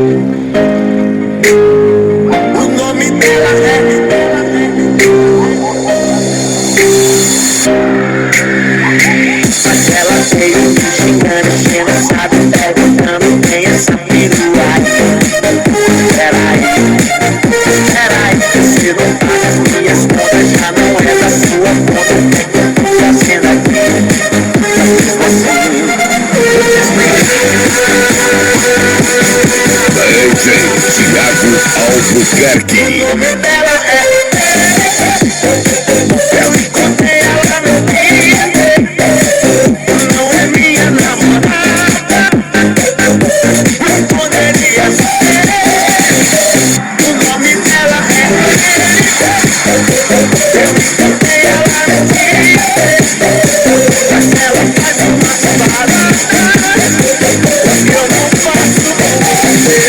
O nome dela mas ela veio me xingando, enchendo, sabe, perguntando quem é essa perua. Peraí, você não paga as minhas contas, já não é da sua conta. O que é que eu tô fazendo aqui? DJ Thiago Albuquerque. O nome dela eu encontrei ela no Tinder. Não é minha namorada, mas poderia ser. O nome dela eu encontrei ela no Tinder. Mas ela faz uma parada que eu não faço com você.